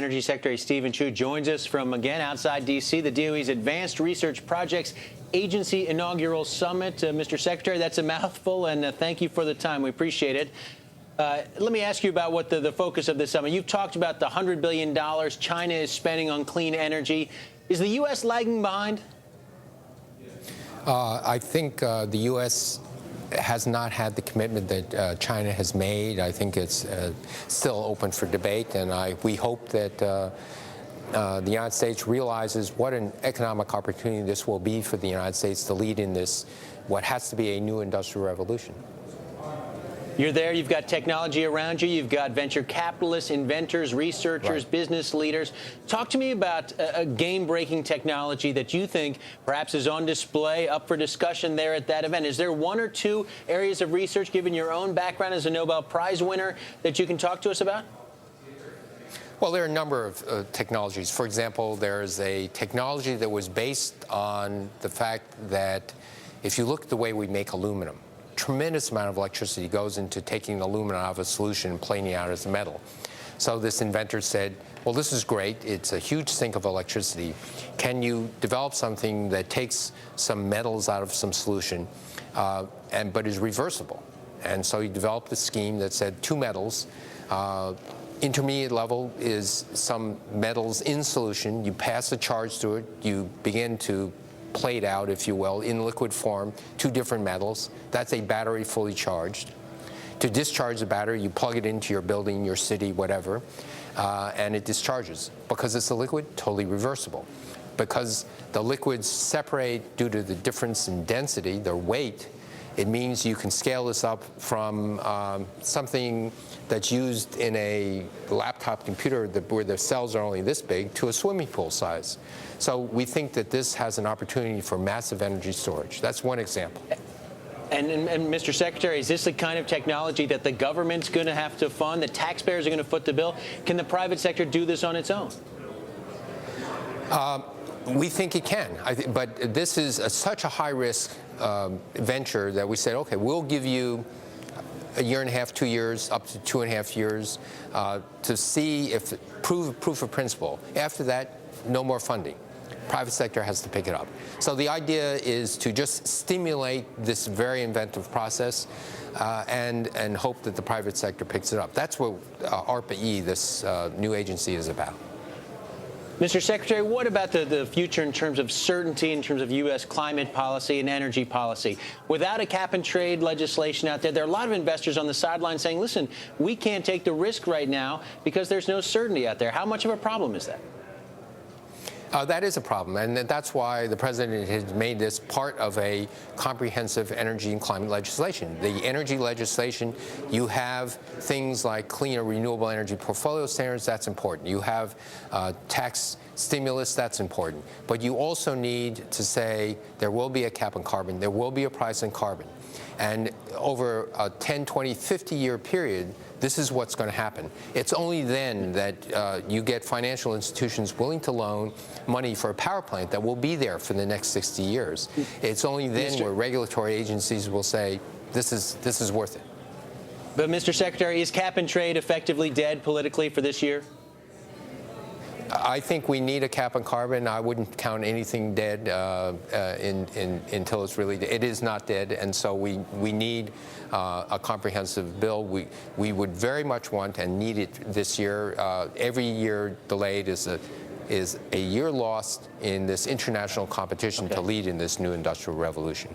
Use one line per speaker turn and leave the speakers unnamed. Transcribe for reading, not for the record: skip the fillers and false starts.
Energy Secretary Steven Chu joins us from, again, outside D.C., the DOE's Advanced Research Projects Agency Inaugural Summit. Mr. Secretary, that's a mouthful, and thank you for the time. We appreciate it. Let me ask you about what the focus of this summit. You've talked about the $100 billion China is spending on clean energy. Is the U.S. lagging behind?
I think the U.S. has not had the commitment that China has made. I think it's still open for debate, and we hope that the United States realizes what an economic opportunity this will be for the United States to lead in this, what has to be a new industrial revolution.
You're there. You've got technology around you. You've got venture capitalists, inventors, researchers,
right.
Business leaders. Talk to me about a game-breaking technology that you think perhaps is on display, up for discussion there at that event. Is there one or two areas of research, given your own background as a Nobel Prize winner, that you can talk to us about?
Well, there are a number of technologies. For example, there's a technology that was based on the fact that if you look at the way we make aluminum, tremendous amount of electricity goes into taking aluminum out of a solution and planing it out as a metal. So this inventor said, well, this is great. It's a huge sink of electricity. Can you develop something that takes some metals out of some solution, but is reversible? And so he developed a scheme that said two metals. Intermediate level is some metals in solution. You pass a charge to it. You begin to played out, if you will, in liquid form, two different metals. That's a battery fully charged. To discharge the battery, you plug it into your building, your city, whatever, and it discharges. Because it's a liquid, totally reversible. Because the liquids separate due to the difference in density, their weight, it means you can scale this up from something that's used in a laptop computer where the cells are only this big to a swimming pool size. So we think that this has an opportunity for massive energy storage. That's one example.
And Mr. Secretary, is this the kind of technology that the government's going to have to fund, the taxpayers are going to foot the bill? Can the private sector do this on its own?
We think it can, but this is such a high-risk venture that we said, okay, we'll give you a year and a half, 2 years, up to 2.5 years to see if proof of principle. After that, no more funding. Private sector has to pick it up. So the idea is to just stimulate this very inventive process and hope that the private sector picks it up. That's what ARPA-E, this new agency, is about.
Mr. Secretary, what about the future in terms of certainty, in terms of U.S. climate policy and energy policy? Without a cap-and-trade legislation out there, there are a lot of investors on the sideline saying, listen, we can't take the risk right now because there's no certainty out there. How much of a problem is that?
That is a problem, and that's why the president has made this part of a comprehensive energy and climate legislation. The energy legislation, you have things like clean or renewable energy portfolio standards, that's important. You have tax stimulus, that's important. But you also need to say there will be a cap on carbon, there will be a price on carbon. And over a 10, 20, 50-year period, this is what's going to happen. It's only then that you get financial institutions willing to loan money for a power plant that will be there for the next 60 years. It's only then where regulatory agencies will say, this is worth it.
But, Mr. Secretary, is cap and trade effectively dead politically for this year?
I think we need a cap on carbon. I wouldn't count anything dead until it's really dead. It is not dead, and so we need a comprehensive bill. We would very much want and need it this year. Every year delayed is a year lost in this international competition to lead in this new industrial revolution.